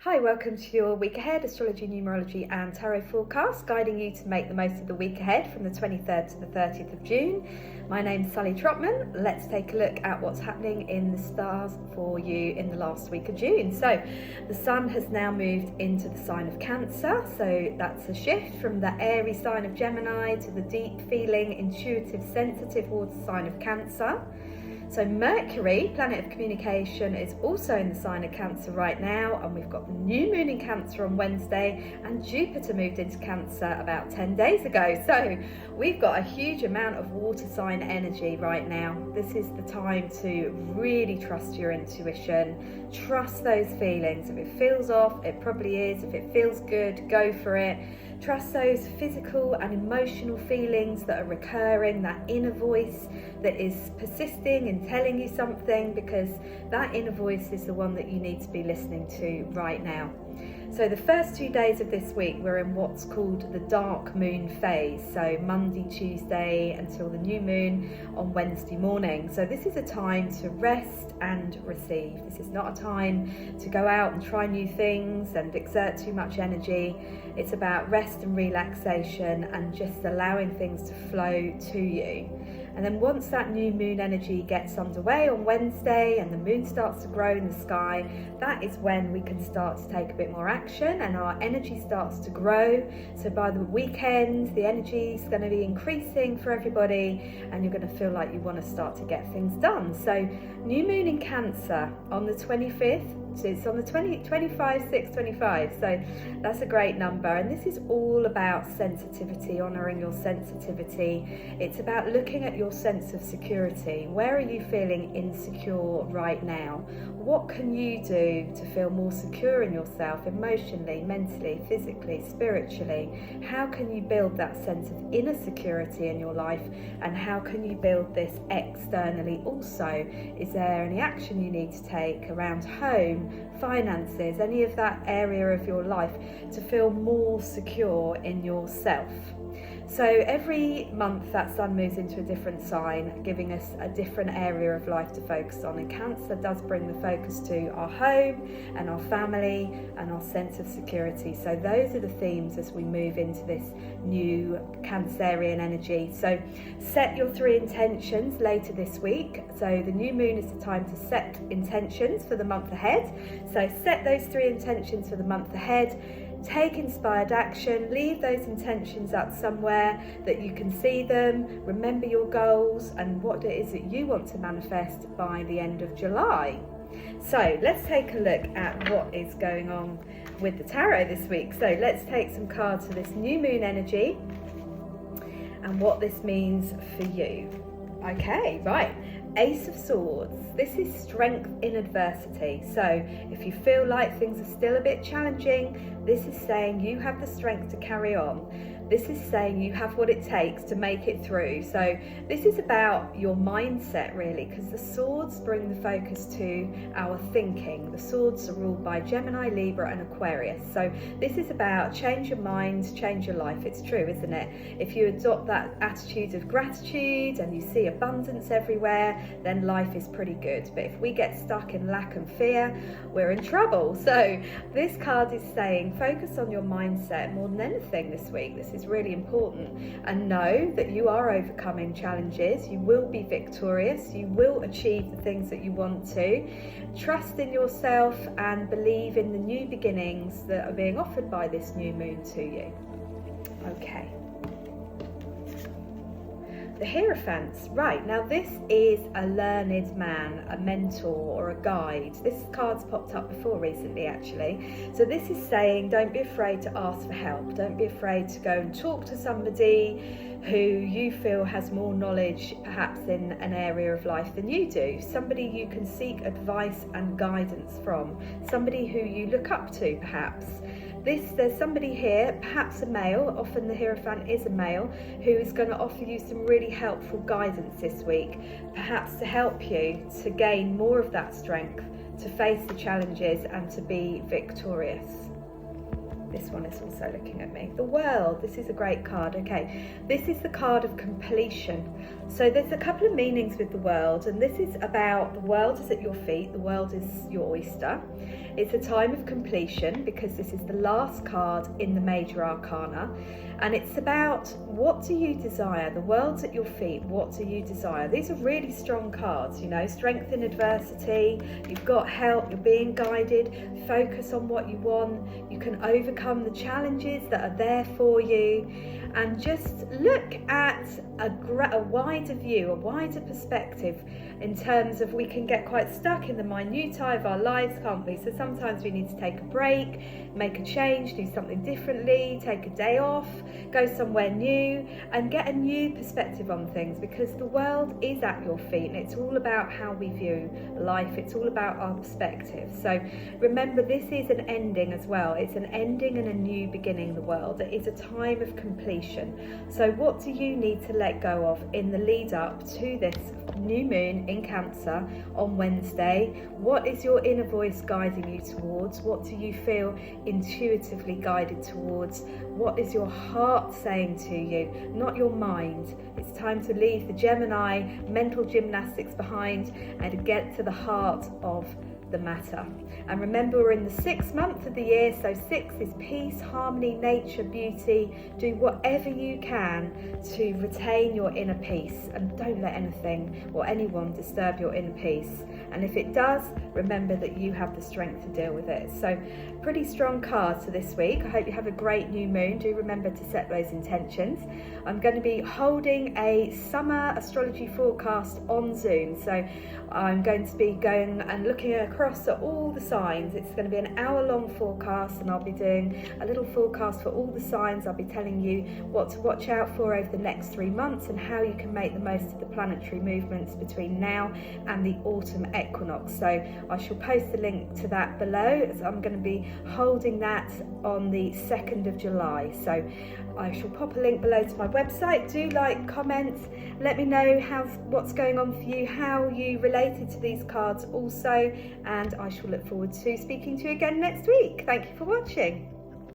Hi, welcome to your week ahead astrology, numerology and tarot forecast, guiding you to make the most of the week ahead from the 23rd to the 30th of June. My name's Sally Trotman. Let's take a look at what's happening in the stars for you in the last week of June. So the sun has now moved into the sign of Cancer, so that's a shift from the airy sign of Gemini to the deep feeling, intuitive, sensitive water sign of Cancer. So Mercury, planet of communication, is also in the sign of Cancer right now, and we've got the new moon in Cancer on Wednesday, and Jupiter moved into Cancer about 10 days ago. So we've got a huge amount of water sign energy right now. This is the time to really trust your intuition, trust those feelings. If it feels off, it probably is. If it feels good, go for it. Trust those physical and emotional feelings that are recurring, that inner voice that is persisting and telling you something, because that inner voice is the one that you need to be listening to right now. So the first 2 days of this week, we're in what's called the dark moon phase. So Monday, Tuesday until the new moon on Wednesday morning. So this is a time to rest and receive. This is not a time to go out and try new things and exert too much energy. It's about rest and relaxation and just allowing things to flow to you. And then once that new moon energy gets underway on Wednesday and the moon starts to grow in the sky, that is when we can start to take a bit more action and our energy starts to grow. So by the weekend, the energy is going to be increasing for everybody and you're going to feel like you want to start to get things done. So new moon in Cancer on the 25th. So it's on the 25, 6, 25. So that's a great number. And this is all about sensitivity, honouring your sensitivity. It's about looking at your sense of security. Where are you feeling insecure right now? What can you do to feel more secure in yourself emotionally, mentally, physically, spiritually? How can you build that sense of inner security in your life? And how can you build this externally also? Is there any action you need to take around home, finances, any of that area of your life to feel more secure in yourself? So every month that sun moves into a different sign, giving us a different area of life to focus on. And Cancer does bring the focus to our home and our family and our sense of security. So those are the themes as we move into this new Cancerian energy. So set your 3 intentions later this week. So the new moon is the time to set intentions for the month ahead. So set those 3 intentions for the month ahead. Take inspired action, leave those intentions out somewhere that you can see them, remember your goals and what it is that you want to manifest by the end of July. So let's take a look at what is going on with the tarot this week. So let's take some cards for this new moon energy and what this means for you. Okay, right. Ace of Swords. This is strength in adversity. So if you feel like things are still a bit challenging, this is saying you have the strength to carry on. This is saying you have what it takes to make it through. So this is about your mindset really, because the swords bring the focus to our thinking. The swords are ruled by Gemini, Libra and Aquarius. So this is about change your mind, change your life. It's true, isn't it? If you adopt that attitude of gratitude and you see abundance everywhere, then life is pretty good. But if we get stuck in lack and fear, we're in trouble. So this card is saying focus on your mindset more than anything this week. This is really important, and know that you are overcoming challenges. You will be victorious. You will achieve the things that you want to. Trust in yourself and believe in the new beginnings that are being offered by this new moon to you. Okay. The Hierophants. Right, now this is a learned man, a mentor or a guide. This card's popped up before recently actually. So this is saying don't be afraid to ask for help. Don't be afraid to go and talk to somebody who you feel has more knowledge perhaps in an area of life than you do. Somebody you can seek advice and guidance from. Somebody who you look up to perhaps. There's somebody here, perhaps a male, often the Hierophant is a male, who is going to offer you some really helpful guidance this week, perhaps to help you to gain more of that strength, to face the challenges and to be victorious. This one is also looking at me. The World, this is a great card. Okay, this is the card of completion. So there's a couple of meanings with the World, and this is about the world is at your feet, the world is your oyster. It's a time of completion because this is the last card in the major arcana, and it's about what do you desire? The world's at your feet, what do you desire? These are really strong cards, you know, strength in adversity, you've got help, you're being guided, focus on what you want, you can overcome the challenges that are there for you, and just look at a wider view, a wider perspective in terms of we can get quite stuck in the minutiae of our lives, can't we? So sometimes we need to take a break, make a change, do something differently, take a day off, go somewhere new and get a new perspective on things, because the world is at your feet and it's all about how we view life. It's all about our perspective. So remember, this is an ending as well. It's an ending and a new beginning, the world. It is a time of completion. So what do you need to let go of in the lead up to this new moon in Cancer on Wednesday? What is your inner voice guiding you towards? What do you feel intuitively guided towards? What is your heart saying to you, not your mind? It's time to leave the Gemini mental gymnastics behind and get to the heart of the matter. And remember, we're in the 6th month of the year, so 6 is peace, harmony, nature, beauty. Do whatever you can to retain your inner peace, and don't let anything or anyone disturb your inner peace. And if it does, remember that you have the strength to deal with it. So pretty strong cards for this week. I hope you have a great new moon. Do remember to set those intentions. I'm going to be holding a summer astrology forecast on Zoom, so I'm going to be going and looking across at all the signs. It's going to be an hour-long forecast, and I'll be doing a little forecast for all the signs. I'll be telling you what to watch out for over the next 3 months and how you can make the most of the planetary movements between now and the autumn equinox. So I shall post the link to that below, as I'm going to be holding that on the 2nd of July. So I shall pop a link below to my website. Do like, comment, let me know what's going on for you, how you related to these cards also, and I shall look forward to speaking to you again next week. Thank you for watching.